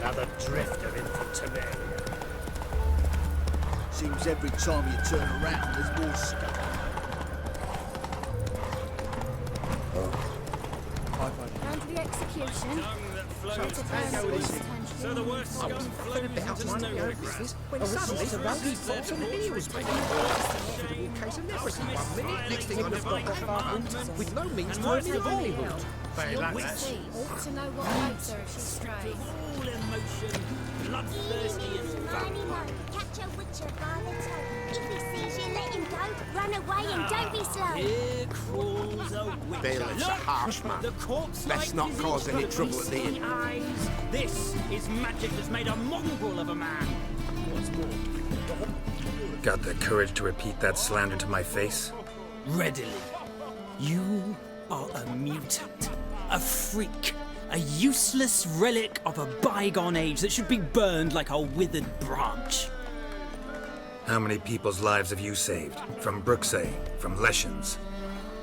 Another drifter into Temeria. Seems every time you turn around, there's more stuff. Round to the execution. So the worst scum flows into Novigrad. When suddenly the rogues falls on heels, making a case of leprosy 1 minute, next thing on the block of apartment, with no means to earn a livelihood. Very like that. Ought to know what makes her if she's stray. All emotion, bloodthirsty and Tiny no, catch a witcher by the toe. If he sees you, let him go. Run away and don't be slow. here crawls a witch. Bill, it's a harsh man. The corpse Let's not cause any trouble at the inn. Eyes. This is magic that's made a mongrel of a man. What's more, Got the courage to repeat that slander to my face? readily. You are a mutant, a freak, a useless relic of a bygone age that should be burned like a withered branch. How many people's lives have you saved? From Brooksay, from Leshens?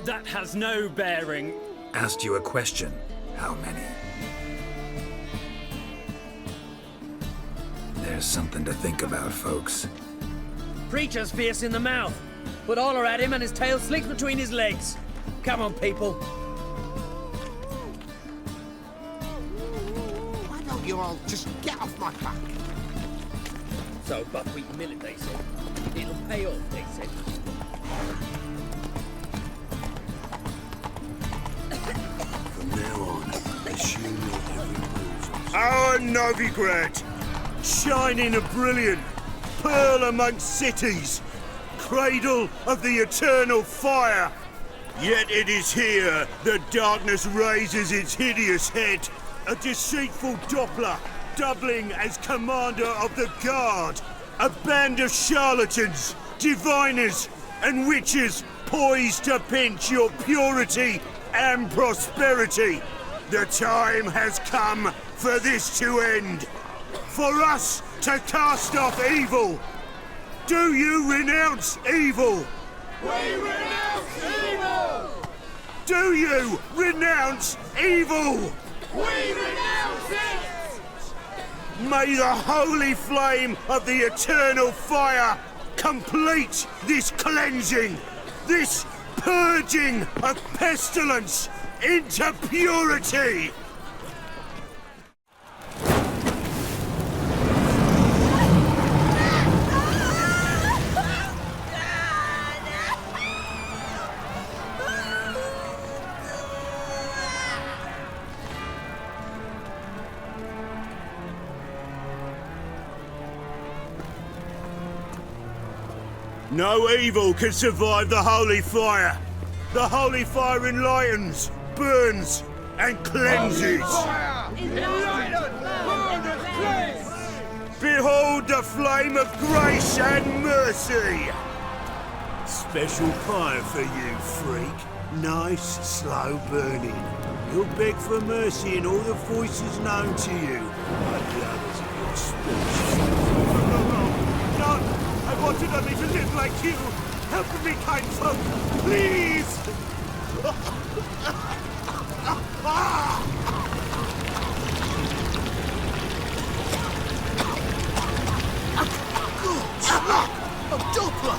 That has no bearing. Asked you a question. How many? There's something to think about, folks. Preacher's fierce in the mouth. Put Oller at him and his tail slicks between his legs. Come on, people. Why don't you all just get off my back? So, buckwheat millet, they said. It'll pay off, they said. From now on, assume that every move's Our Novigrad, shining and brilliant, pearl amongst cities, cradle of the eternal fire. Yet it is here that darkness raises its hideous head, a deceitful Doppler, doubling as commander of the guard, a band of charlatans, diviners, and witches poised to pinch your purity and prosperity. The time has come for this to end, for us to cast off evil. Do you renounce evil? We renounce evil! Do you renounce evil? We renounce it! May the holy flame of the eternal fire complete this cleansing, this purging of pestilence into purity! No evil can survive the holy fire. The holy fire enlightens, burns, and cleanses. Behold the flame of grace and mercy. Special fire for you, freak. Nice, slow burning. You'll beg for mercy in all the voices known to you, like the others of your species. No! I wanted only to live like you. Help me, kind folk, please! A Doppler!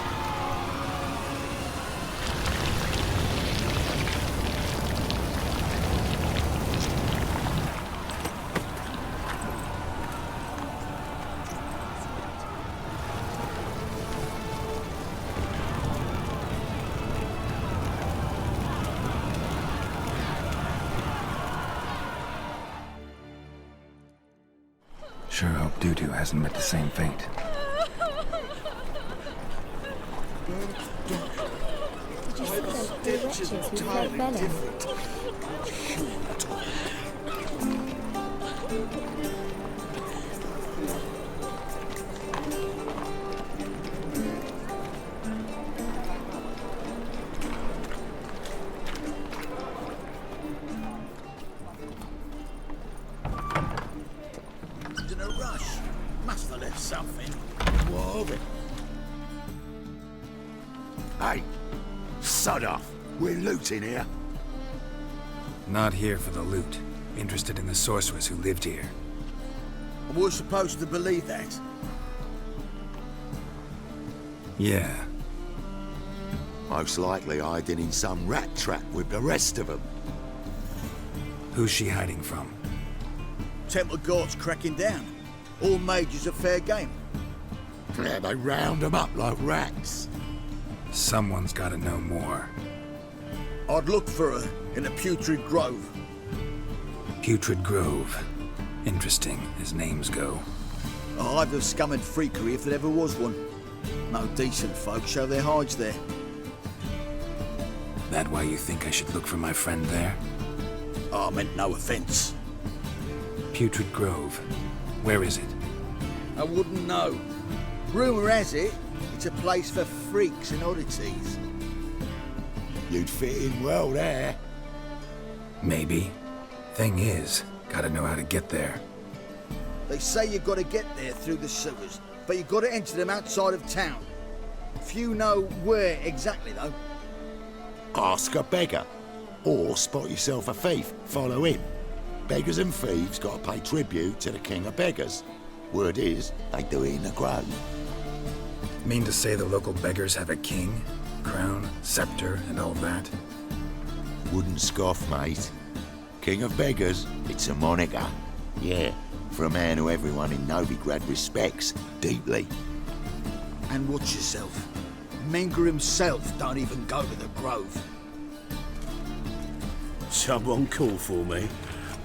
Sure hope Dudu hasn't met the same fate. Did you see those blue wretches who broke Bellin? In a rush. Must have left something. Whoa. Hey, sod off. We're looting here. Not here for the loot. Interested in the sorceress who lived here. And we're supposed to believe that? Yeah. Most likely hiding in some rat trap with the rest of them. Who's she hiding from? Temple Guard's cracking down. All mages are fair game. Yeah, they round them up like rats. Someone's gotta know more. I'd look for her in the Putrid Grove. Putrid Grove. Interesting, as names go. A hive of scum and freakery if there ever was one. No decent folk show their hides there. That why you think I should look for my friend there? I meant no offence. Putrid Grove. Where is it? I wouldn't know. Rumour has it, it's a place for freaks and oddities. You'd fit in well there. Maybe. Thing is, gotta know how to get there. They say you gotta get there through the sewers, but you gotta enter them outside of town. Few know where exactly, though. Ask a beggar. Or spot yourself a thief, follow him. Beggars and thieves gotta pay tribute to the king of beggars. Word is, they do it in the grove. Mean to say the local beggars have a king? Crown, scepter, and all that? Wouldn't scoff, mate. King of beggars, it's a moniker. Yeah, for a man who everyone in Novigrad respects deeply. And watch yourself. Menger himself don't even go to the grove. Someone call for me.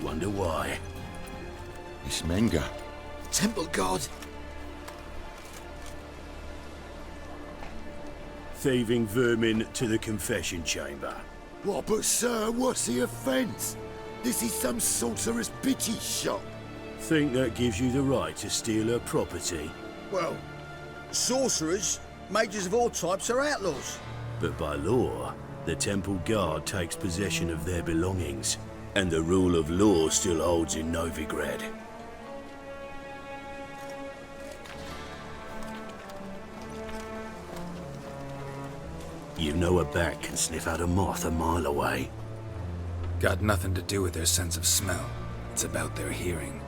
Wonder why. It's Menger. Temple Guard. Thieving vermin to the confession chamber. What, but sir, what's the offence? This is some sorcerer's bitchy shop. Think that gives you the right to steal her property? Well, sorcerers, mages of all types are outlaws. But by law, the Temple Guard takes possession of their belongings, and the rule of law still holds in Novigrad. You know a bat can sniff out a moth a mile away. Got nothing to do with their sense of smell. It's about their hearing.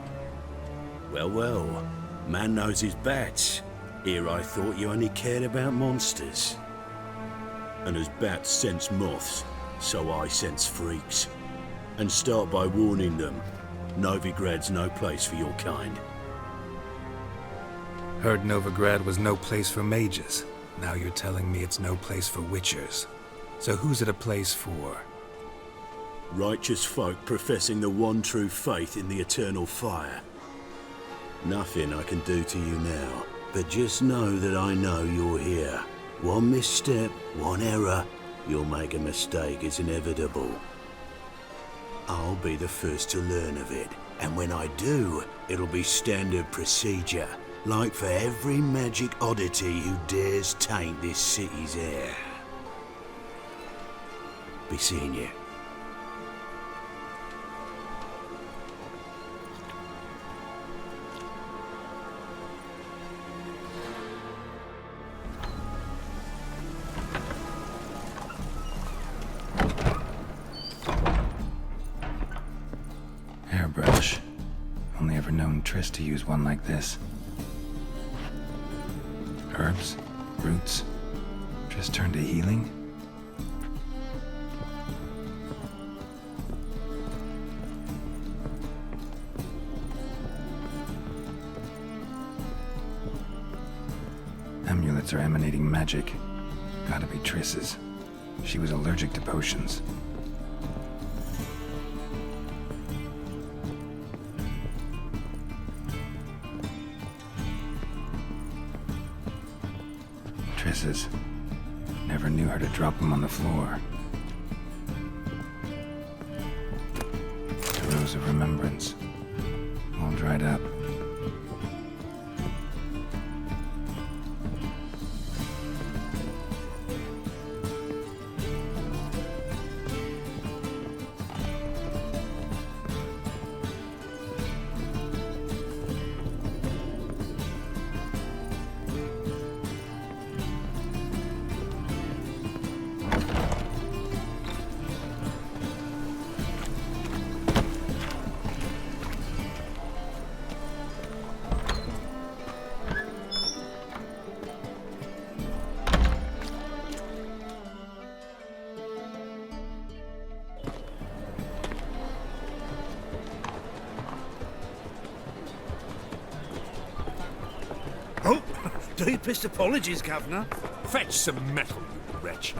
Well, well, man knows his bats. Here I thought you only cared about monsters. And as bats sense moths, so I sense freaks. And start by warning them, Novigrad's no place for your kind. Heard Novigrad was no place for mages. Now you're telling me it's no place for witchers. So who's it a place for? Righteous folk professing the one true faith in the eternal fire. Nothing I can do to you now, but just know that I know you're here. One misstep, one error, you'll make a mistake, it's inevitable. I'll be the first to learn of it, and when I do, it'll be standard procedure, like for every magic oddity who dares taint this city's air. Be seeing you. Hairbrush. Only ever known Triss to use one like this. Herbs? Roots? Triss turned to healing? Amulets are emanating magic. Gotta be Triss's. She was allergic to potions. Triss's. Never knew her to drop them on the floor. The Rose of Remembrance. All dried up. Deepest apologies, Governor. Fetch some metal, you wretch.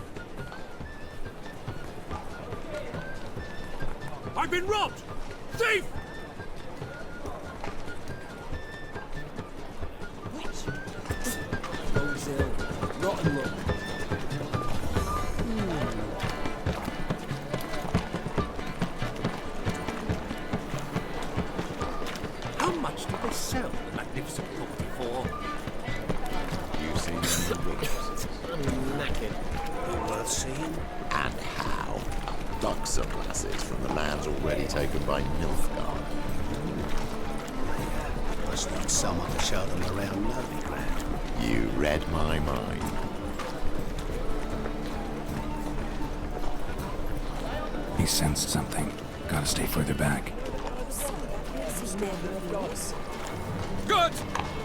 I've been robbed! Thief! Bozil, rotten luck. How much did they sell the magnificent property for? You seen any witches? Knackered. All worth seeing. And how? Ducks and lasses from the lands already taken by Nilfgaard. Must need someone to show them around Novigrad. You read my mind. He sensed something. Gotta stay further back. Good!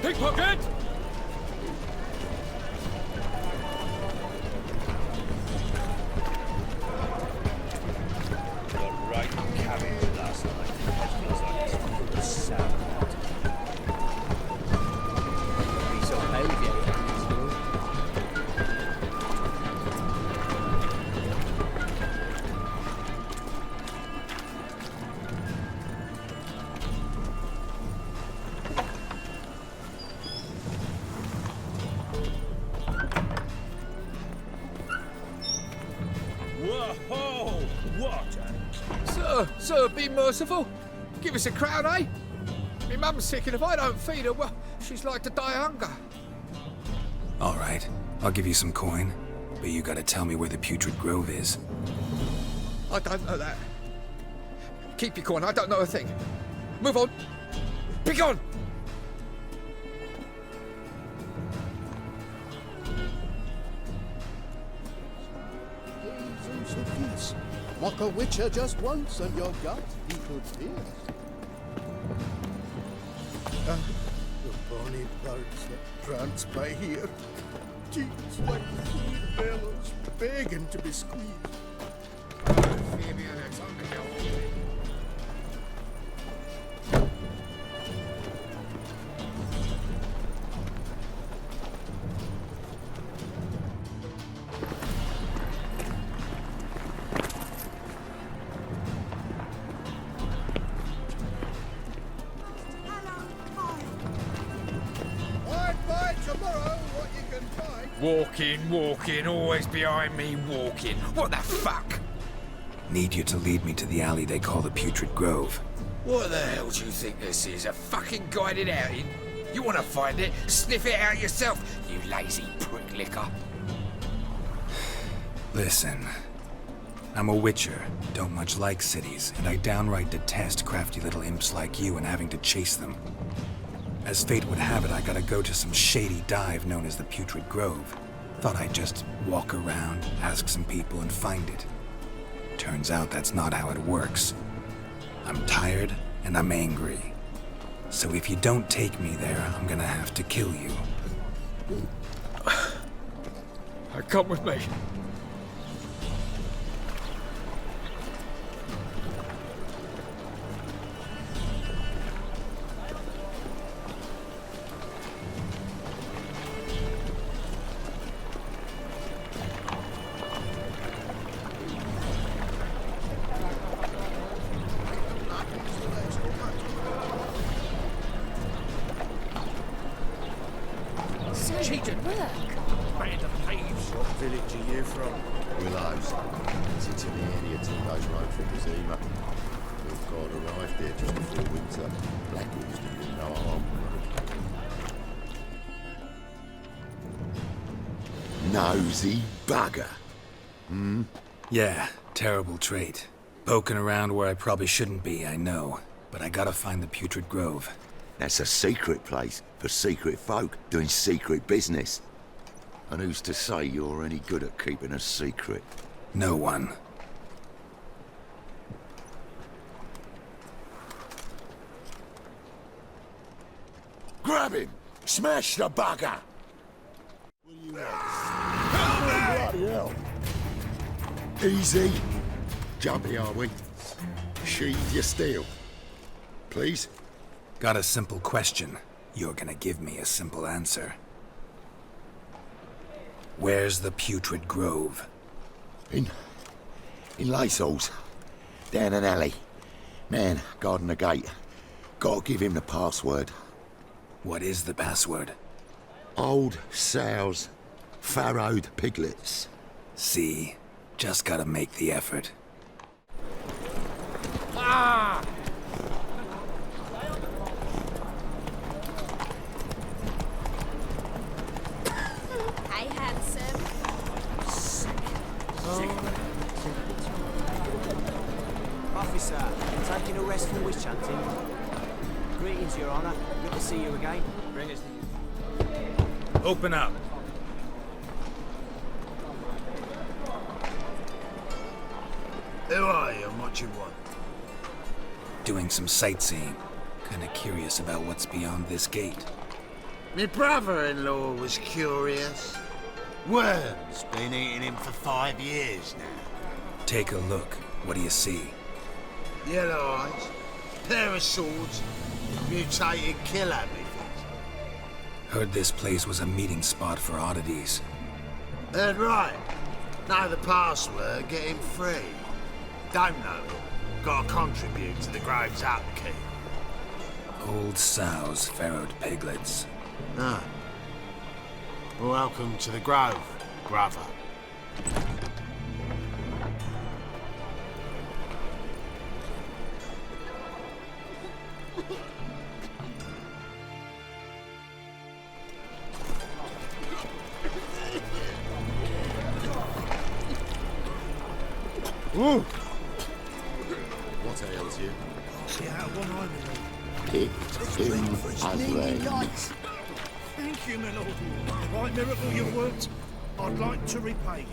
Pickpocket! Got right cabbage last night. Feels like it's full of salad. Be so pale if you ain't happy still. Whoa! What Sir, be merciful. Give us a crown, eh? My mum's sick, and if I don't feed her, well, she's like to die of hunger. All right, I'll give you some coin, but you gotta tell me where the Putrid Grove is. I don't know that. Keep your coin, I don't know a thing. Move on. Be gone! Mock a witcher just once and your gut he could pierce. The bonny birds that prance by here, cheeks like sweet bellows begging to be squeezed. Tomorrow, what you can find. Walking, always behind me, walking. What the fuck? Need you to lead me to the alley they call the Putrid Grove. What the hell do you think this is? A fucking guided outing? You want to find it? Sniff it out yourself, you lazy prick licker. Listen, I'm a witcher, don't much like cities, and I downright detest crafty little imps like you and having to chase them. As fate would have it, I gotta go to some shady dive known as the Putrid Grove. Thought I'd just walk around, ask some people, and find it. Turns out that's not how it works. I'm tired, and I'm angry. So if you don't take me there, I'm gonna have to kill you. Come with me. Cheated work. Band of thieves! What village are you from? Willows. Sits in the area 2 days road from Kazima. Nilfgaard arrived there just before winter. Blackwood's doing no harm. Nosy bugger. Yeah, terrible trait. Poking around where I probably shouldn't be, I know. But I gotta find the Putrid Grove. That's a secret place for secret folk doing secret business. And who's to say you're any good at keeping a secret? No one. Grab him! Smash the bugger! Will you bloody hell. Easy. Jumpy, are we? Sheathe your steel. Please? Got a simple question. You're gonna give me a simple answer. Where's the Putrid Grove? In Lacells. Down an alley. Man, guarding the gate. Gotta give him the password. What is the password? Old sows. Farrowed piglets. See? Just gotta make the effort. Ah! Hey, handsome. Officer, taking a rest from witch hunting. Greetings, Your Honor. Good to see you again. Bring us Open up. Who are you and what you want? Doing some sightseeing. Kinda curious about what's beyond this gate. My brother-in-law was curious. Worm's been eating him for 5 years now. Take a look. What do you see? Yellow eyes, pair of swords, mutated killer methods. Heard this place was a meeting spot for oddities. Heard right. Know the password, get him free. Don't know it. Gotta contribute to the Grove's upkeep. Old sows, farrowed piglets. Ah. Welcome to the Grove, brother. Ooh. What ails you? It's in rain. Thank you, my lord. By miracle you worked, I'd like to repay you.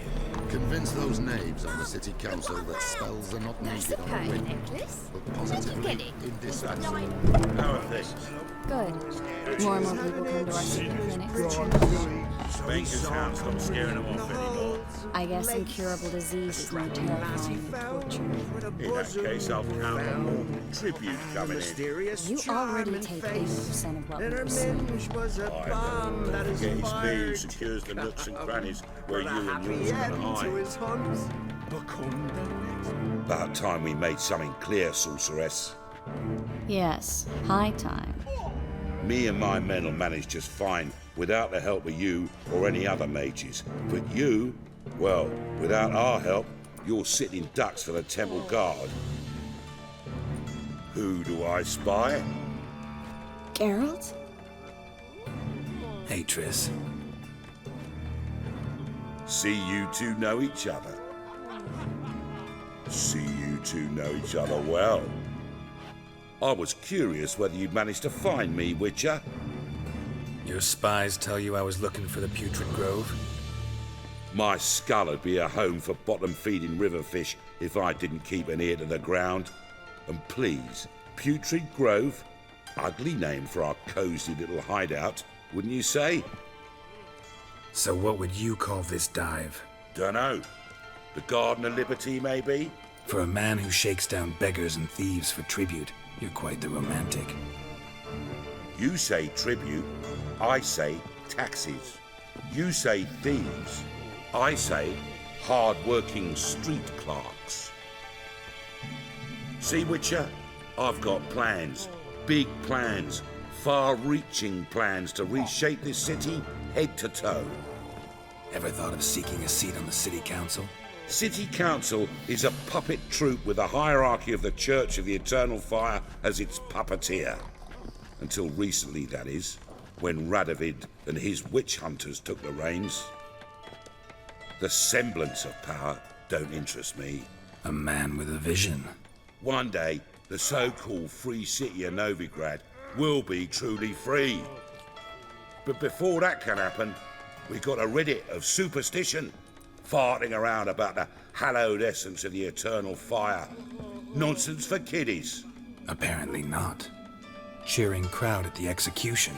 Convince those knaves on the city council that spells are not needed on a ring, but positively indispensable. How are things? Good. More and more people come to our secret clinics. Baker's hound stop scaring them off anymore. I guess incurable disease is more terrifying than torture. In that case, I'll count on more tribute coming in. You already take 80% of what we receive. Don't forget his fee who secures the nooks and crannies where you and yours are going to hide. About time we made something clear, sorceress. Yes, high time. Me and my men will manage just fine without the help of you or any other mages. But you, well, without our help, you're sitting ducks for the temple guard. Who do I spy? Geralt? Hey, Triss. See you two know each other. See you two know each other well. I was curious whether you'd managed to find me, Witcher. Your spies tell you I was looking for the Putrid Grove? My skull would be a home for bottom-feeding river fish if I didn't keep an ear to the ground. And please, Putrid Grove? Ugly name for our cosy little hideout, wouldn't you say? So what would you call this dive? Dunno. The Garden of Liberty, maybe? For a man who shakes down beggars and thieves for tribute, you're quite the romantic. You say tribute, I say taxes. You say thieves, I say hard-working street clerks. See, Witcher, I've got plans, big plans, far-reaching plans to reshape this city head to toe. Ever thought of seeking a seat on the city council? City Council is a puppet troupe with a hierarchy of the Church of the Eternal Fire as its puppeteer. Until recently, that is, when Radovid and his witch hunters took the reins. The semblance of power don't interest me. A man with a vision. One day, the so-called free city of Novigrad will be truly free. But before that can happen, we've got to rid it of superstition. Farting around about the hallowed essence of the eternal fire. Nonsense for kiddies. Apparently not. Cheering crowd at the execution.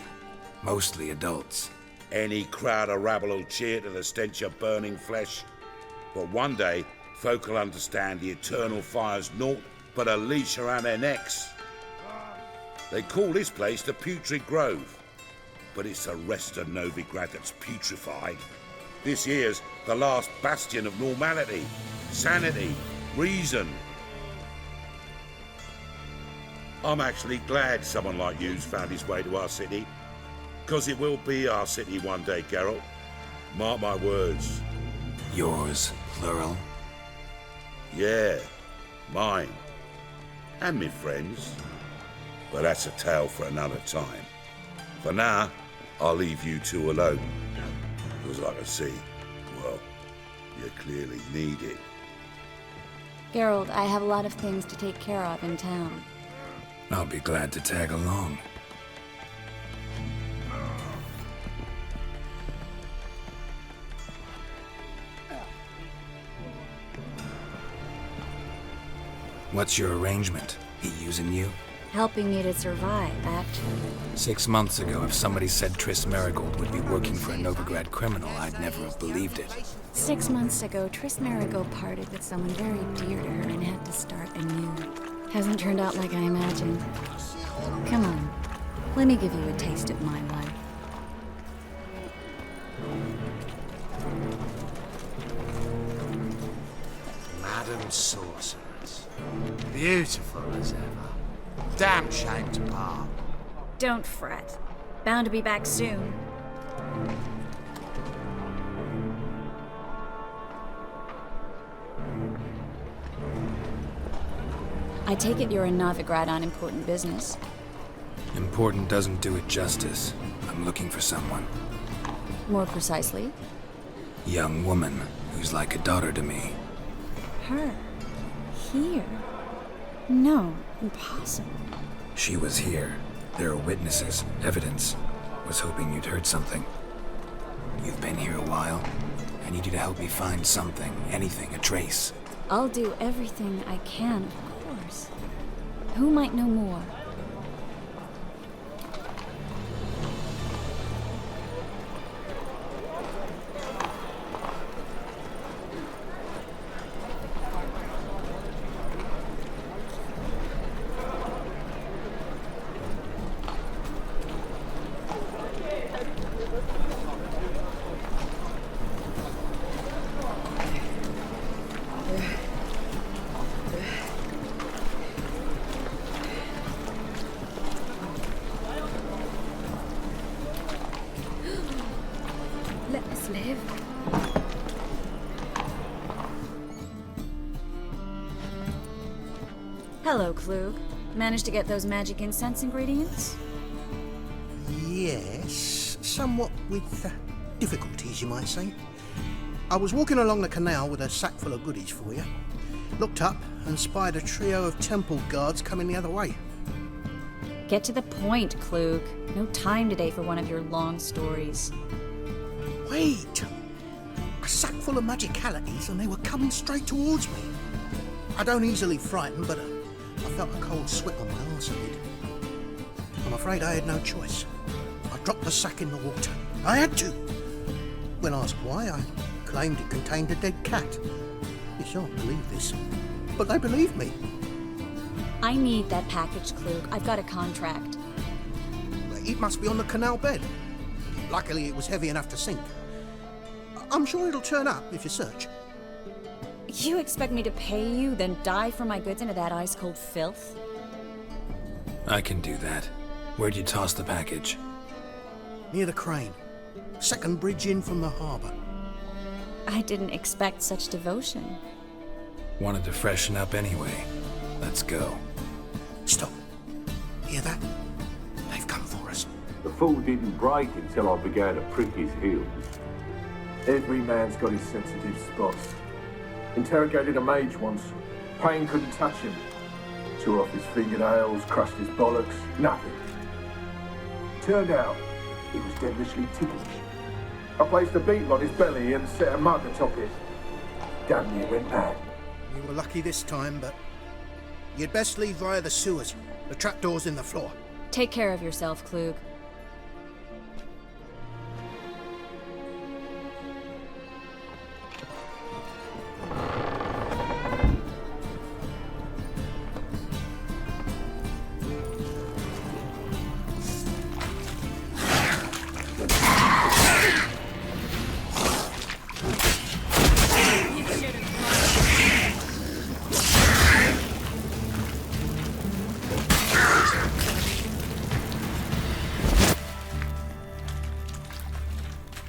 Mostly adults. Any crowd of rabble will cheer to the stench of burning flesh. But one day, folk will understand the eternal fire's naught but a leash around their necks. They call this place the Putrid Grove. But it's the rest of Novigrad that's putrefied. This here's the last bastion of normality, sanity, reason. I'm actually glad someone like you's found his way to our city. Because it will be our city one day, Geralt. Mark my words. Yours, plural? Yeah, mine. And me friends. But that's a tale for another time. For now, I'll leave you two alone. Because I can see, well, you clearly need it. Geralt, I have a lot of things to take care of in town. I'll be glad to tag along. What's your arrangement? He using you? Helping me to survive, actually. 6 months ago, if somebody said Triss Merigold would be working for a Novigrad criminal, I'd never have believed it. 6 months ago, Triss Merigold parted with someone very dear to her and had to start anew. Hasn't turned out like I imagined. Come on, let me give you a taste of my life. Madam Sorceress. Beautiful as ever. Damn shame to part. Don't fret. Bound to be back soon. I take it you're in Novigrad on important business. Important doesn't do it justice. I'm looking for someone. More precisely? Young woman who's like a daughter to me. Her? Here? No, impossible. She was here. There are witnesses, evidence. Was hoping you'd heard something. You've been here a while. I need you to help me find something, anything, a trace. I'll do everything I can, of course. Who might know more? Let us live. Hello, Klug. Managed to get those magic incense ingredients? Yes, somewhat with difficulties, you might say. I was walking along the canal with a sack full of goodies for you. Looked up and spied a trio of temple guards coming the other way. Get to the point, Klug. No time today for one of your long stories. Wait! A sack full of magicalities and they were coming straight towards me. I don't easily frighten, but I felt a cold sweat on my arse, I did. I'm afraid I had no choice. I dropped the sack in the water. I had to. When asked why, I claimed it contained a dead cat. You shan't believe this, but they believed me. I need that package, Klug. I've got a contract. It must be on the canal bed. Luckily, it was heavy enough to sink. I'm sure it'll turn up if you search. You expect me to pay you, then dive for my goods into that ice-cold filth? I can do that. Where'd you toss the package? Near the crane. Second bridge in from the harbour. I didn't expect such devotion. Wanted to freshen up anyway. Let's go. Stop. Hear that? They've come for us. The fall didn't break until I began to prick his heels. Every man's got his sensitive spots. Interrogated a mage once. Pain couldn't touch him. Tore off his fingernails, crushed his bollocks, nothing. Turned out, he was devilishly ticklish. I placed a beetle on his belly and set a mug atop it. Damn near went mad. You were lucky this time, but you'd best leave via the sewers. The trapdoor's in the floor. Take care of yourself, Klug.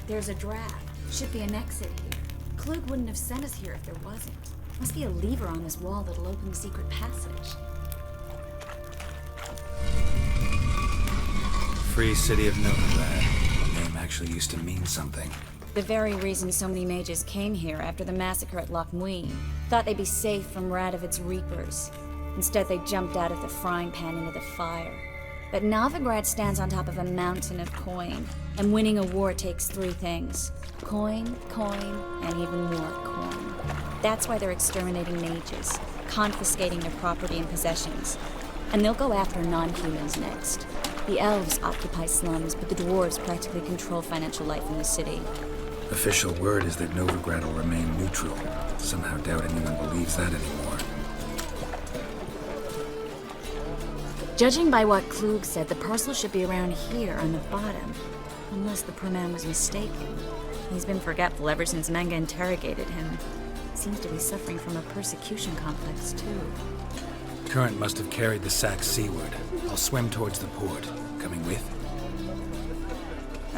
There's a draft. Should be an exit here. Klug wouldn't have sent us here if there wasn't. Must be a lever on this wall that'll open the secret passage. Free City of Novigrad. The name actually used to mean something. The very reason so many mages came here after the massacre at Loch Muin. Thought they'd be safe from Radovit's reapers. Instead, they jumped out of the frying pan into the fire. But Novigrad stands on top of a mountain of coin, and winning a war takes 3 things. Coin, and even more coin. That's why they're exterminating mages, confiscating their property and possessions. And they'll go after non-humans next. The elves occupy slums, but the dwarves practically control financial life in the city. Official word is that Novigrad will remain neutral. Somehow doubt anyone believes that anymore. Judging by what Klug said, the parcel should be around here on the bottom. Unless the poor man was mistaken. He's been forgetful ever since Manga interrogated him. Seems to be suffering from a persecution complex, too. Current must have carried the sack seaward. I'll swim towards the port. Coming with?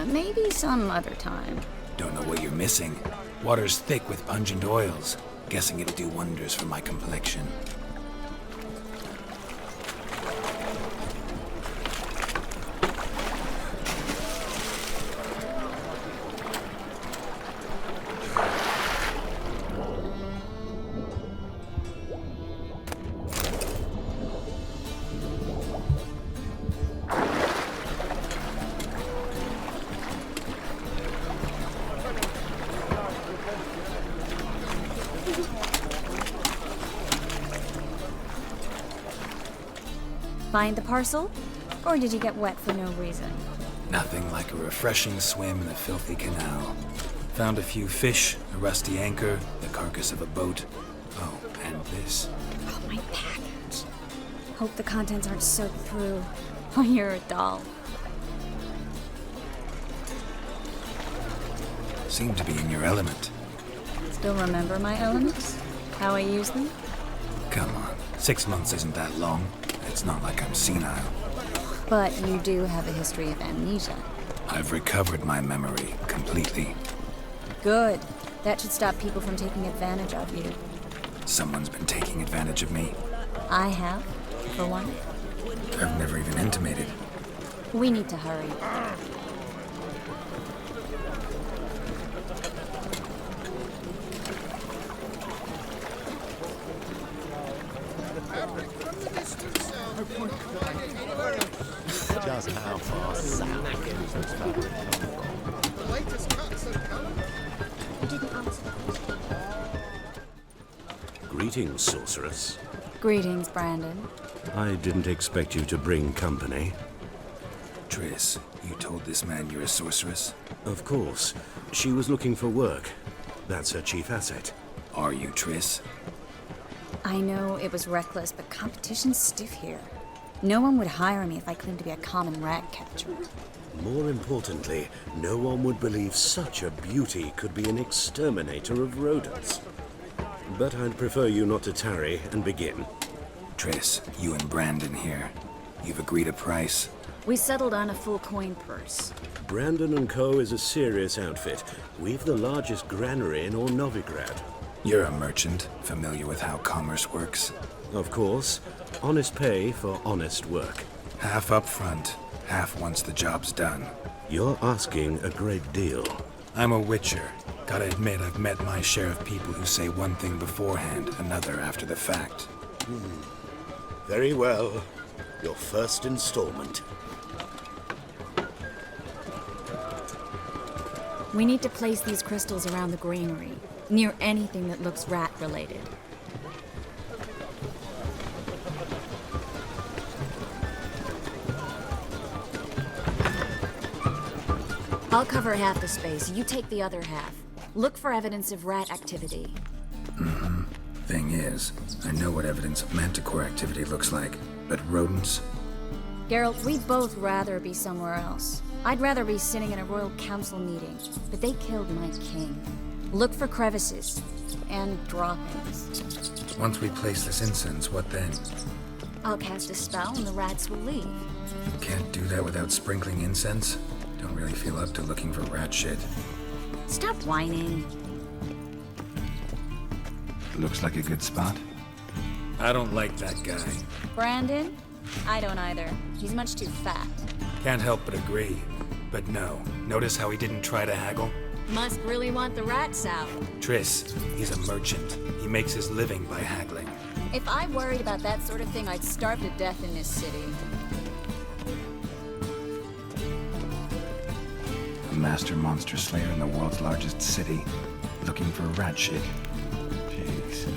Maybe some other time. Don't know what you're missing. Water's thick with pungent oils. Guessing it'll do wonders for my complexion. Find the parcel? Or did you get wet for no reason? Nothing like a refreshing swim in the filthy canal. Found a few fish, a rusty anchor, the carcass of a boat. Oh, and this. Oh, my package. Hope the contents aren't soaked through. Oh, you're a doll. Seem to be in your element. Still remember my elements? How I use them? Come on, 6 months isn't that long. It's not like I'm senile. But you do have a history of amnesia. I've recovered my memory completely. Good. That should stop people from taking advantage of you. Someone's been taking advantage of me. I have, for one. I've never even intimated. We need to hurry. Just how far south is this fabric come from? The latest cuts and colour. You didn't answer the question. Greetings, sorceress. Greetings, Brandon. I didn't expect you to bring company. Triss, you told this man you're a sorceress? Of course. She was looking for work. That's her chief asset. Are you, Triss? I know it was reckless, but competition's stiff here. No one would hire me if I claimed to be a common rat catcher. More importantly, no one would believe such a beauty could be an exterminator of rodents. But I'd prefer you not to tarry and begin. Triss, you and Brandon here. You've agreed a price? We settled on a full coin purse. Brandon & Co. is a serious outfit. We've the largest granary in all Novigrad. You're a merchant, familiar with how commerce works? Of course. Honest pay for honest work. Half up front, half once the job's done. You're asking a great deal. I'm a witcher. Gotta admit, I've met my share of people who say one thing beforehand, another after the fact. Very well. Your first installment. We need to place these crystals around the granary, near anything that looks rat-related. I'll cover half the space, you take the other half. Look for evidence of rat activity. Thing is, I know what evidence of manticore activity looks like, but rodents? Geralt, we'd both rather be somewhere else. I'd rather be sitting in a royal council meeting, but they killed my king. Look for crevices and droppings. Once we place this incense, what then? I'll cast a spell and the rats will leave. Can't do that without sprinkling incense? Don't really feel up to looking for rat shit. Stop whining. Looks like a good spot. I don't like that guy. Brandon? I don't either. He's much too fat. Can't help but agree. But no, notice how he didn't try to haggle? Must really want the rats out. Triss, he's a merchant. He makes his living by haggling. If I worried about that sort of thing, I'd starve to death in this city. A master monster slayer in the world's largest city, looking for a rat shit. Jeez.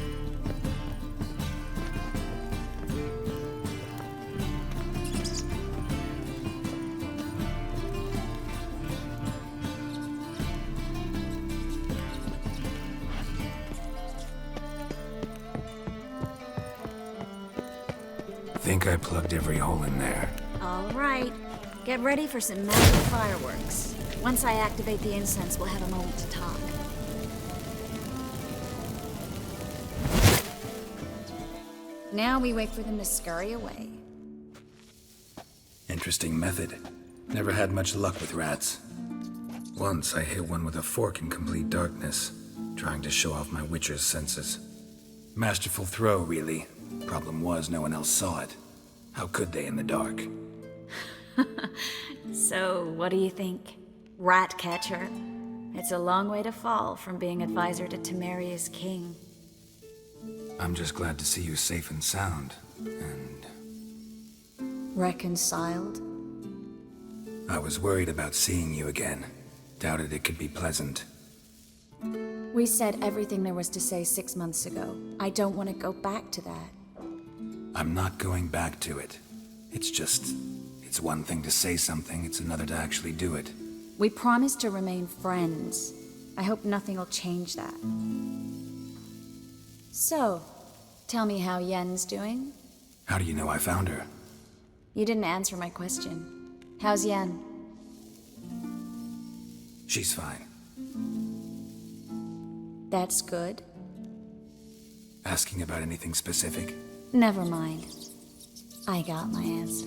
Think I plugged every hole in there. All right. Get ready for some magic fireworks. Once I activate the incense, we'll have a moment to talk. Now we wait for them to scurry away. Interesting method. Never had much luck with rats. Once I hit one with a fork in complete darkness, trying to show off my witcher's senses. Masterful throw, really. Problem was, no one else saw it. How could they in the dark? So, what do you think? Rat catcher? It's a long way to fall from being advisor to Temeria's king. I'm just glad to see you safe and sound, and... Reconciled? I was worried about seeing you again. Doubted it could be pleasant. We said everything there was to say 6 months ago. I don't want to go back to that. I'm not going back to it. It's one thing to say something, it's another to actually do it. We promised to remain friends. I hope nothing will change that. So, tell me how Yen's doing? How do you know I found her? You didn't answer my question. How's Yen? She's fine. That's good. Asking about anything specific? Never mind. I got my answer.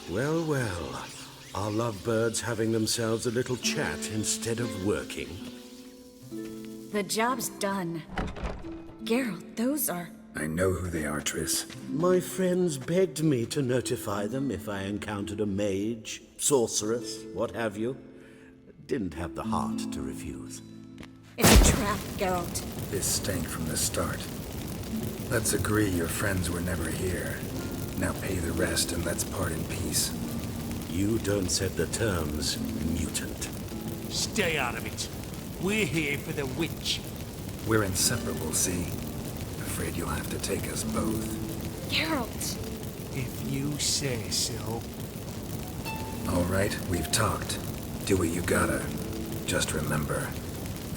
Well, well. Are lovebirds having themselves a little chat instead of working? The job's done. Geralt, those are... I know who they are, Triss. My friends begged me to notify them if I encountered a mage, sorceress, what have you. Didn't have the heart to refuse. It's a trap, Geralt. This stank from the start. Let's agree your friends were never here. Now pay the rest and let's part in peace. You don't set the terms, mutant. Stay out of it. We're here for the witch. We're inseparable, see? Afraid you'll have to take us both. Geralt! If you say so. All right, we've talked. Do what you gotta. Just remember,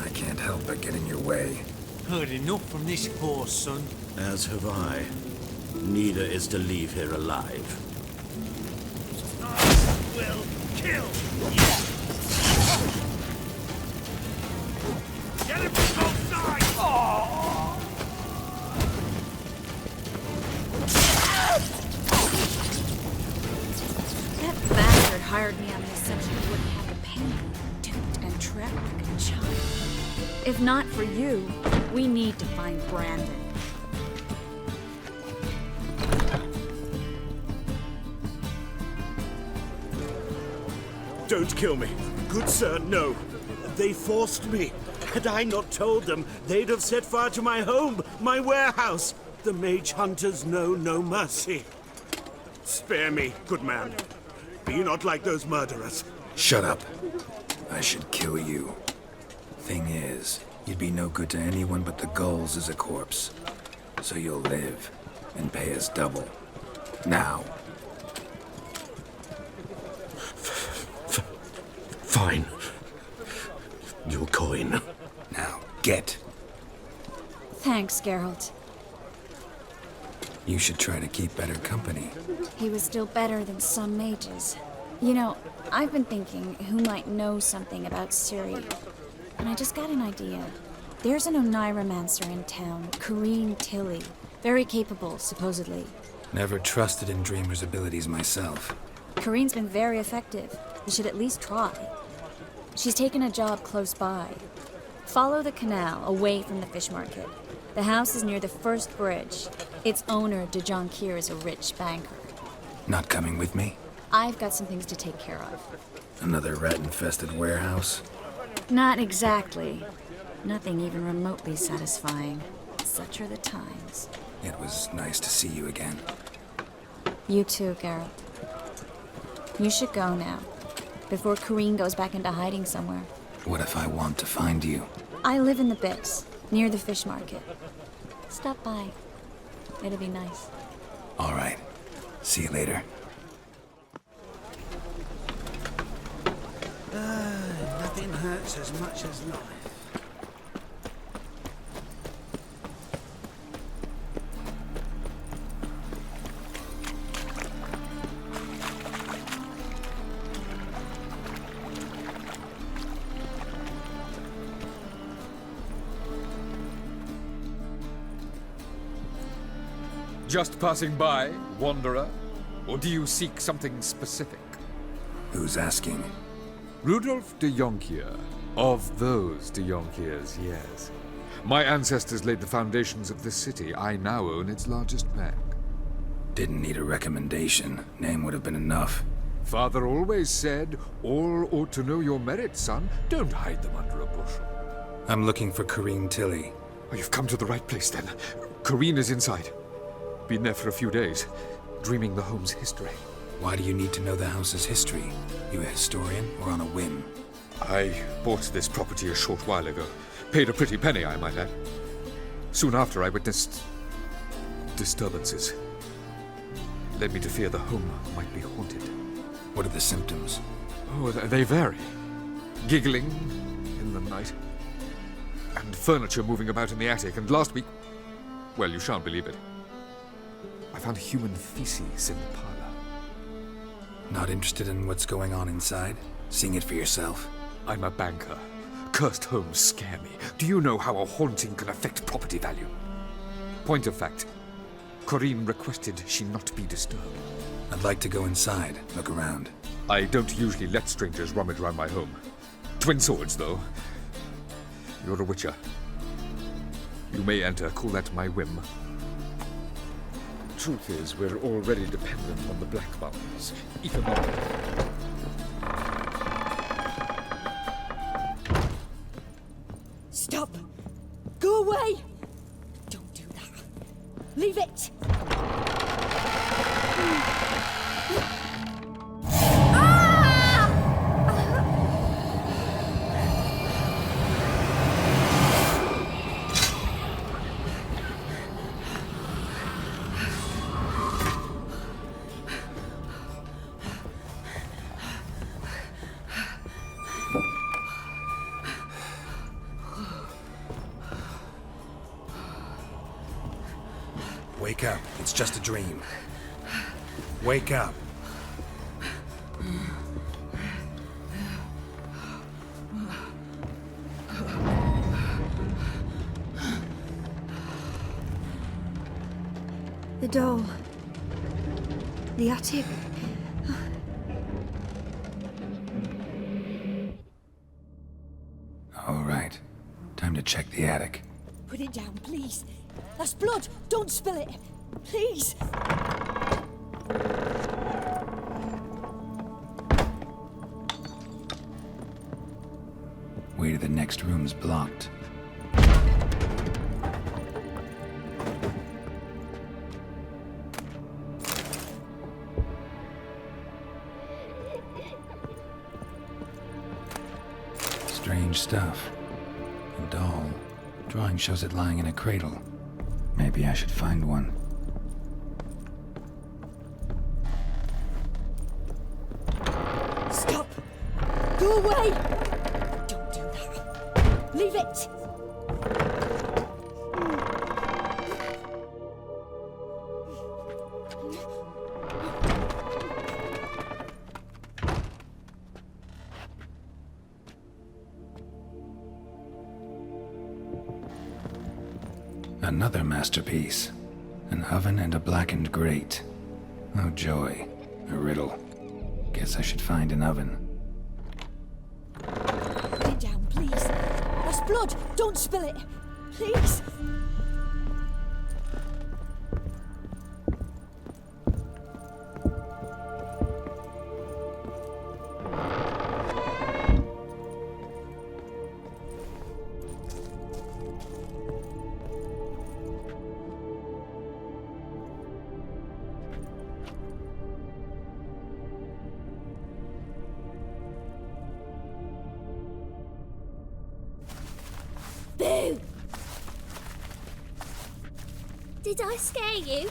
I can't help but get in your way. Heard enough from this horse, son. As have I. Neither is to leave here alive. I will kill you! Get him from both sides! Oh. That bastard hired me on the assumption he wouldn't have to pay me, duped and trapped like a child. If not for you, we need to find Brandon. Don't kill me. Good sir, no. They forced me. Had I not told them, they'd have set fire to my home, my warehouse. The mage hunters know no mercy. Spare me, good man. Be not like those murderers. Shut up. I should kill you. Thing is, you'd be no good to anyone but the gulls as a corpse. So you'll live and pay us double. Now. Fine. Your coin. Now, get. Thanks, Geralt. You should try to keep better company. He was still better than some mages. You know, I've been thinking who might know something about Ciri. And I just got an idea. There's an Oneiromancer in town, Corrine Tilly. Very capable, supposedly. Never trusted in Dreamer's abilities myself. Corrine's been very effective. You should at least try. She's taken a job close by. Follow the canal, away from the fish market. The house is near the first bridge. Its owner, De Jonquier, is a rich banker. Not coming with me? I've got some things to take care of. Another rat-infested warehouse? Not exactly. Nothing even remotely satisfying. Such are the times. It was nice to see you again. You too, Geralt. You should go now, before Corrine goes back into hiding somewhere. What if I want to find you? I live in the Bix, near the fish market. Stop by. It'll be nice. All right. See you later. Nothing hurts as much as life. Just passing by, wanderer? Or do you seek something specific? Who's asking? Rudolf de Jonquier. Of those de Jonquiers, yes. My ancestors laid the foundations of this city. I now own its largest bank. Didn't need a recommendation. Name would have been enough. Father always said, all ought to know your merits, son. Don't hide them under a bushel. I'm looking for Corrine Tilly. Oh, you've come to the right place, then. Corrine is inside. Been there for a few days, dreaming the home's history. Why do you need to know the house's history? You a historian or on a whim? I bought this property a short while ago. Paid a pretty penny, I might add. Soon after, I witnessed disturbances. Led me to fear the home might be haunted. What are the symptoms? Oh, they vary. Giggling in the night. And furniture moving about in the attic. And last week, well, you shan't believe it, I found human feces in the parlor. Not interested in what's going on inside? Seeing it for yourself? I'm a banker. Cursed homes scare me. Do you know how a haunting can affect property value? Point of fact, Corrine requested she not be disturbed. I'd like to go inside, look around. I don't usually let strangers rummage around my home. Twin swords, though. You're a witcher. You may enter, call that my whim. Truth is, we're already dependent on the Black Mountains. Economically. Stop! Go away! Don't do that. Leave it! Wake up. It's just a dream. Wake up. The doll. The attic. All right. Time to check the attic. Put it down, please. That's blood. Don't spill it. Please. Way to the next room's blocked. Strange stuff. A doll. Drawing shows it lying in a cradle. Maybe I should find one. Stop! Go away! Don't do that. Leave it! Another masterpiece. An oven and a blackened grate. Oh joy. A riddle. Guess I should find an oven. Put it down, please. There's blood. Don't spill it. Please. Boo! Did I scare you?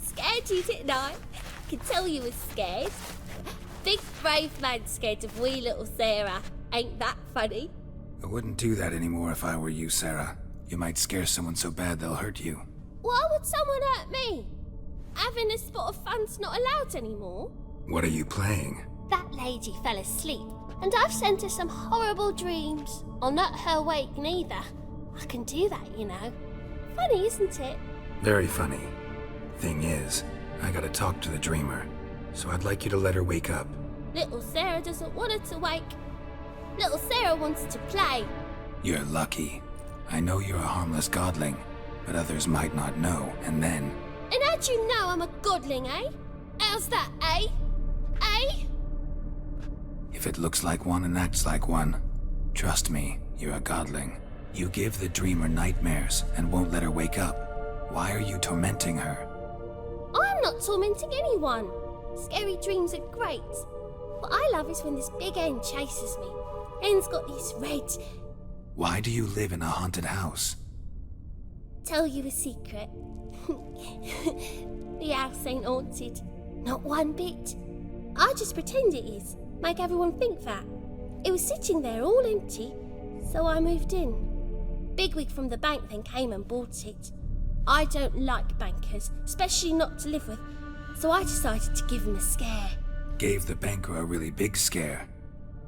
Scared you, didn't I? Could tell you was scared. Big brave man scared of wee little Sarah. Ain't that funny? I wouldn't do that anymore if I were you, Sarah. You might scare someone so bad they'll hurt you. Why would someone hurt me? Having a spot of fun's not allowed anymore. What are you playing? That lady fell asleep, and I've sent her some horrible dreams. I'll not her wake neither. I can do that, you know. Funny, isn't it? Very funny. Thing is, I gotta talk to the dreamer, so I'd like you to let her wake up. Little Sarah doesn't want her to wake. Little Sarah wants to play. You're lucky. I know you're a harmless godling, but others might not know, and then... And how'd you know I'm a godling, eh? How's that, eh? Eh? If it looks like one and acts like one, trust me, you're a godling. You give the dreamer nightmares and won't let her wake up. Why are you tormenting her? I'm not tormenting anyone. Scary dreams are great. What I love is when this big hen chases me. Hen's got these red... Why do you live in a haunted house? Tell you a secret. The house ain't haunted. Not one bit. I just pretend it is. Make everyone think that. It was sitting there all empty, so I moved in. Bigwig from the bank then came and bought it. I don't like bankers, especially not to live with, so I decided to give him a scare. Gave the banker a really big scare.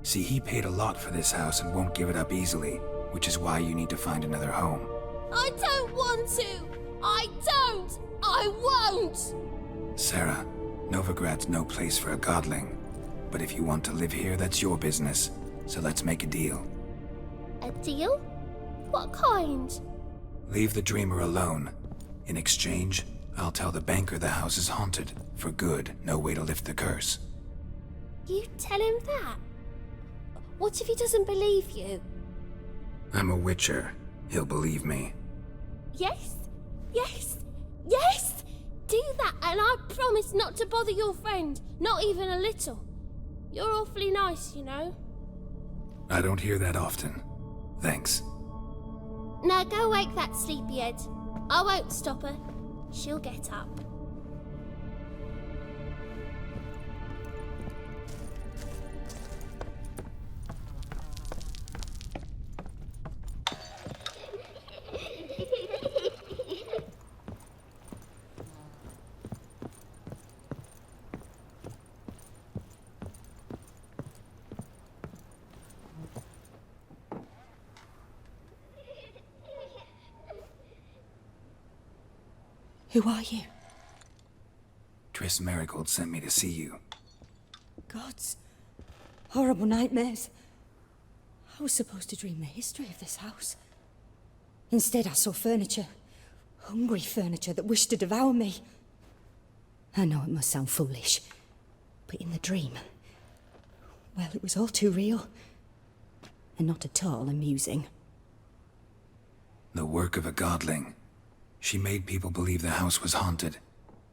See, he paid a lot for this house and won't give it up easily, which is why you need to find another home. I don't want to! I don't! I won't! Sarah, Novigrad's no place for a godling. But if you want to live here, that's your business. So let's make a deal. A deal? What kind? Leave the dreamer alone. In exchange, I'll tell the banker the house is haunted. For good, no way to lift the curse. You tell him that? What if he doesn't believe you? I'm a witcher. He'll believe me. Yes? Yes? Yes! Do that and I promise not to bother your friend. Not even a little. You're awfully nice, you know. I don't hear that often. Thanks. Now go wake that sleepyhead. I won't stop her. She'll get up. Who are you? Triss Marigold sent me to see you. Gods. Horrible nightmares. I was supposed to dream the history of this house. Instead, I saw furniture. Hungry furniture that wished to devour me. I know it must sound foolish, but in the dream, well, it was all too real. And not at all amusing. The work of a godling. She made people believe the house was haunted.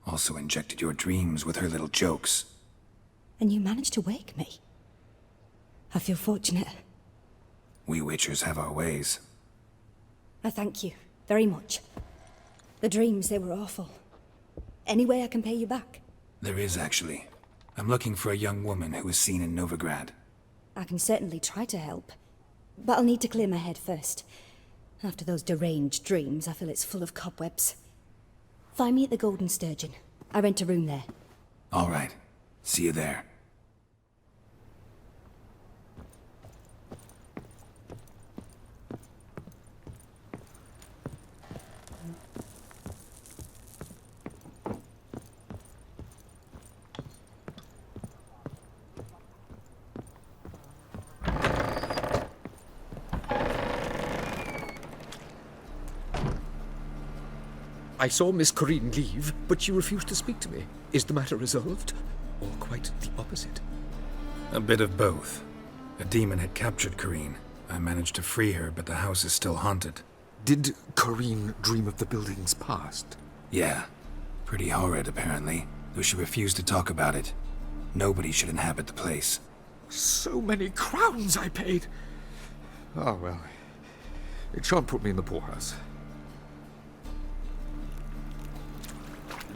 Also injected your dreams with her little jokes. And you managed to wake me. I feel fortunate. We witchers have our ways. I thank you very much. The dreams, they were awful. Any way I can pay you back? There is, actually. I'm looking for a young woman who was seen in Novigrad. I can certainly try to help. But I'll need to clear my head first. After those deranged dreams, I feel it's full of cobwebs. Find me at the Golden Sturgeon. I rent a room there. All right. See you there. I saw Miss Corinne leave, but she refused to speak to me. Is the matter resolved? Or quite the opposite? A bit of both. A demon had captured Corinne. I managed to free her, but the house is still haunted. Did Corinne dream of the building's past? Yeah. Pretty horrid, apparently, though she refused to talk about it. Nobody should inhabit the place. So many crowns I paid! Oh, well. It shan't put me in the poorhouse.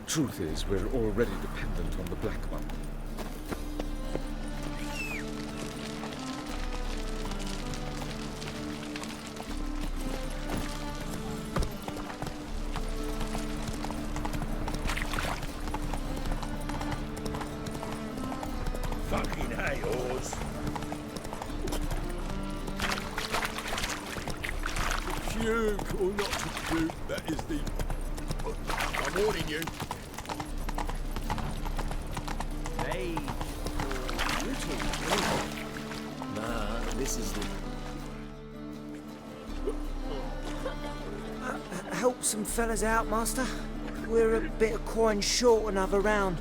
Truth is, we're already dependent on the Black One. Fucking hay, Oars. Puke or not to puke, that is the... I'm warning you. Hey, nah, this is the... help some fellas out, Master. We're a bit of coin short another round.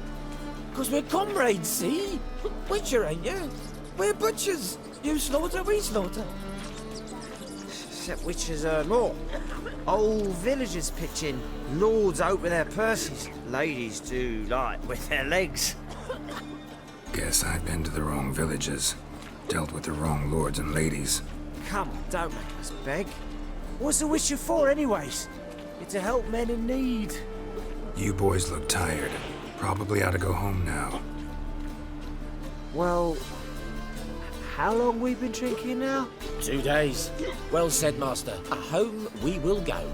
'Cause we're comrades, see? Witcher, ain't you? We're butchers. You slaughter, we slaughter. Except witchers earn more. Old villagers pitch in. Lords out with their purses. Ladies do like with their legs. Guess I've been to the wrong villages. Dealt with the wrong lords and ladies. Come on, don't make us beg. What's a witcher for, anyways? It's to help men in need. You boys look tired. Probably ought to go home now. Well, how long we been drinking now? 2 days. Well said, Master. Home we will go.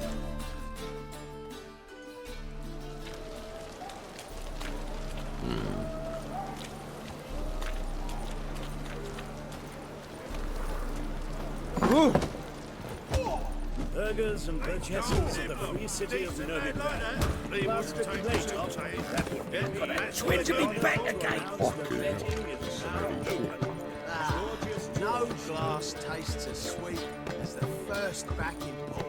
Burghers and burgesses of the free city of Novigrad. Twin to be back again. No glass tastes as sweet as the first backing pull.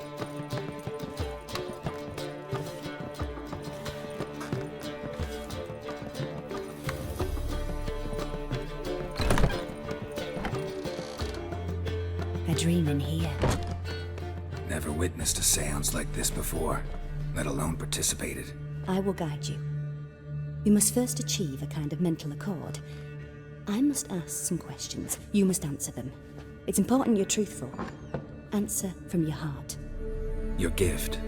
A dream in here. Never witnessed a seance like this before, let alone participated. I will guide you. We must first achieve a kind of mental accord. I must ask some questions. You must answer them. It's important you're truthful. Answer from your heart. Your gift.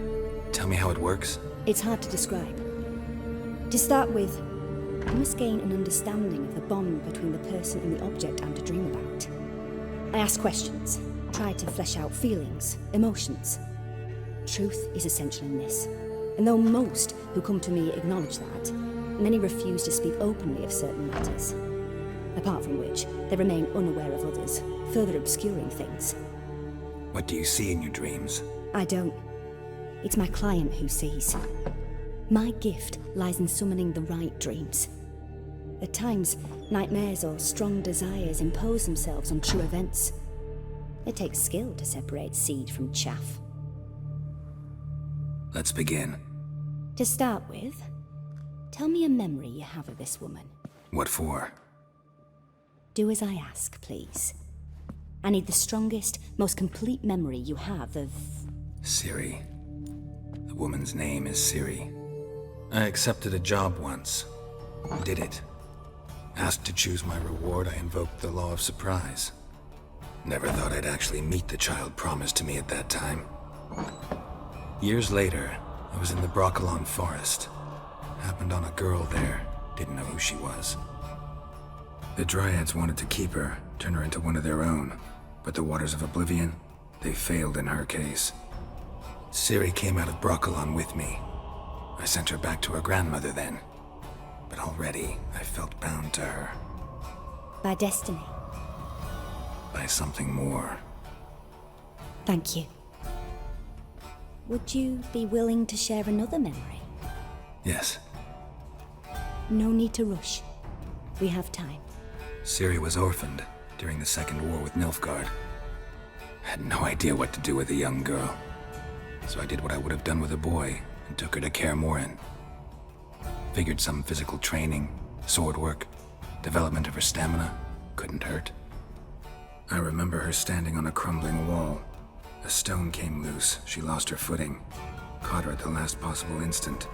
Tell me how it works. It's hard to describe. To start with, you must gain an understanding of the bond between the person and the object I'm to dream about. I ask questions, try to flesh out feelings, emotions. Truth is essential in this. And though most who come to me acknowledge that, many refuse to speak openly of certain matters. Apart from which, they remain unaware of others, further obscuring things. What do you see in your dreams? I don't. It's my client who sees. My gift lies in summoning the right dreams. At times, nightmares or strong desires impose themselves on true events. It takes skill to separate seed from chaff. Let's begin. To start with, tell me a memory you have of this woman. What for? Do as I ask, please. I need the strongest, most complete memory you have of... Ciri. The woman's name is Ciri. I accepted a job once. Did it. Asked to choose my reward, I invoked the law of surprise. Never thought I'd actually meet the child promised to me at that time. Years later, I was in the Broccolon forest. Happened on a girl there. Didn't know who she was. The Dryads wanted to keep her, turn her into one of their own. But the Waters of Oblivion, they failed in her case. Ciri came out of Broccolon with me. I sent her back to her grandmother then. But already, I felt bound to her. By destiny. By something more. Thank you. Would you be willing to share another memory? Yes. No need to rush. We have time. Ciri was orphaned during the Second War with Nilfgaard. Had no idea what to do with a young girl. So I did what I would have done with a boy. and took her to Kaer Morhen. Figured some physical training, sword work, development of her stamina couldn't hurt. I remember her standing on a crumbling wall. A stone came loose, she lost her footing, caught her at the last possible instant.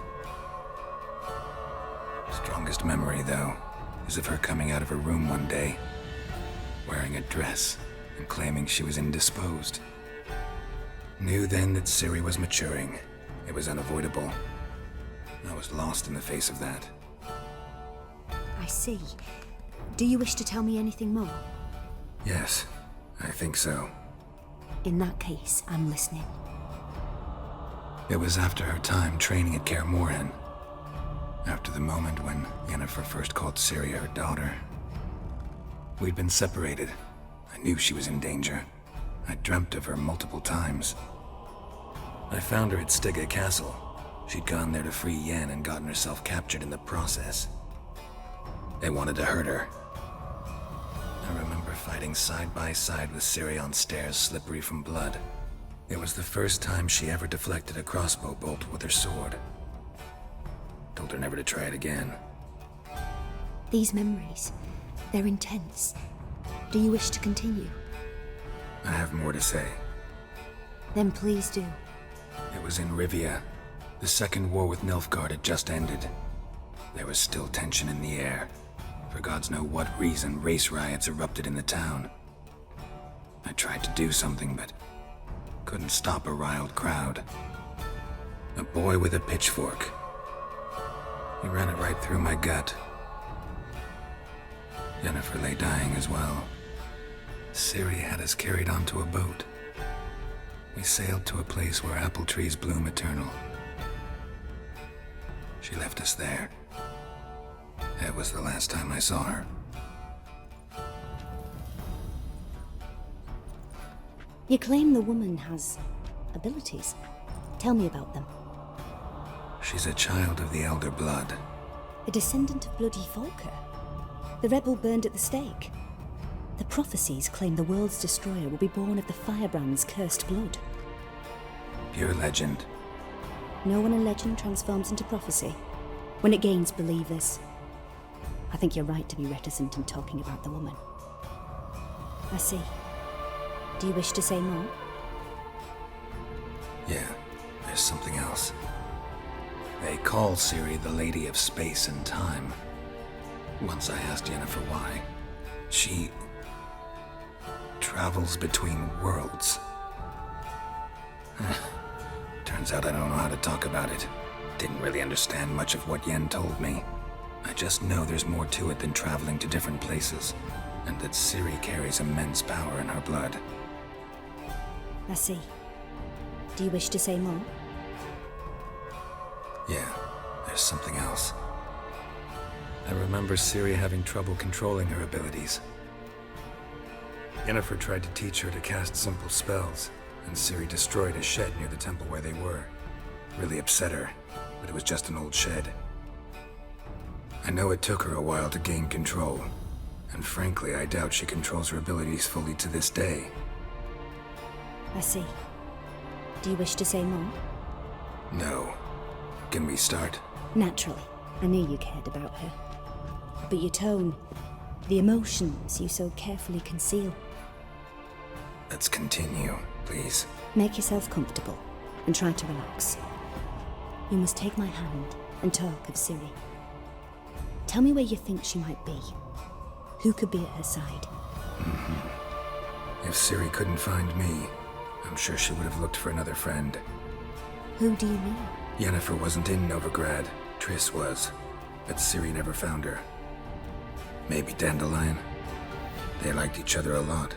Strongest memory, though, is of her coming out of her room one day, wearing a dress and claiming she was indisposed. Knew then that Ciri was maturing. It was unavoidable. I was lost in the face of that. I see. Do you wish to tell me anything more? Yes, I think so. In that case, I'm listening. It was after her time training at Kaer Morhen. After the moment when Yennefer first called Ciri her daughter. We'd been separated. I knew she was in danger. I dreamt of her multiple times. I found her at Stygga Castle. She'd gone there to free Yen and gotten herself captured in the process. They wanted to hurt her. I remember fighting side by side with Ciri on stairs slippery from blood. It was the first time she ever deflected a crossbow bolt with her sword. Told her never to try it again. These memories, they're intense. Do you wish to continue? I have more to say. Then please do. It was in Rivia. The second war with Nilfgaard had just ended. There was still tension in the air. For gods know what reason, race riots erupted in the town. I tried to do something, but couldn't stop a riled crowd. A boy with a pitchfork. He ran it right through my gut. Yennefer lay dying as well. Ciri had us carried onto a boat. We sailed to a place where apple trees bloom eternal. She left us there. That was the last time I saw her. You claim the woman has abilities. Tell me about them. She's a child of the Elder Blood. A descendant of bloody Volker. The rebel burned at the stake. The prophecies claim the world's destroyer will be born of the firebrand's cursed blood. Pure legend. Know when a legend transforms into prophecy? When it gains believers. I think you're right to be reticent in talking about the woman. I see. Do you wish to say more? Yeah, there's something else. They call Ciri the Lady of Space and Time. Once I asked Yennefer why. She travels between worlds. Turns out I don't know how to talk about it. Didn't really understand much of what Yen told me. I just know there's more to it than traveling to different places, and that Ciri carries immense power in her blood. I see. Do you wish to say more? Yeah, there's something else. I remember Ciri having trouble controlling her abilities. Yennefer tried to teach her to cast simple spells, and Ciri destroyed a shed near the temple where they were. Really upset her, but it was just an old shed. I know it took her a while to gain control, and frankly, I doubt she controls her abilities fully to this day. I see. Do you wish to say more? No. Can we start? Naturally. I knew you cared about her. But your tone, the emotions you so carefully conceal. Let's continue, please. Make yourself comfortable and try to relax. You must take my hand and talk of Ciri. Tell me where you think she might be. Who could be at her side? If Ciri couldn't find me, I'm sure she would have looked for another friend. Who do you mean? Yennefer wasn't in Novigrad. Triss was. But Ciri never found her. Maybe Dandelion. They liked each other a lot.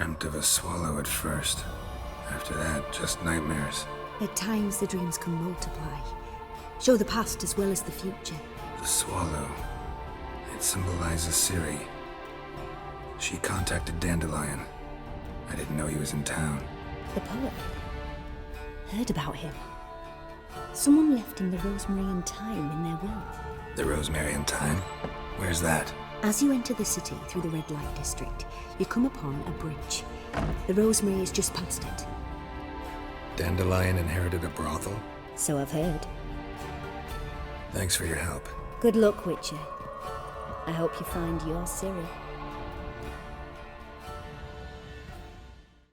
Dreamt of a swallow at first. After that, just nightmares. At times, the dreams can multiply. Show the past as well as the future. The swallow. It symbolizes Ciri. She contacted Dandelion. I didn't know he was in town. The poet. Heard about him. Someone left him the rosemary and thyme in their will. The rosemary and thyme? Where's that? As you enter the city through the red light district, you come upon a bridge. The rosemary is just past it. Dandelion inherited a brothel? So I've heard. Thanks for your help. Good luck, Witcher. I hope you find your Ciri.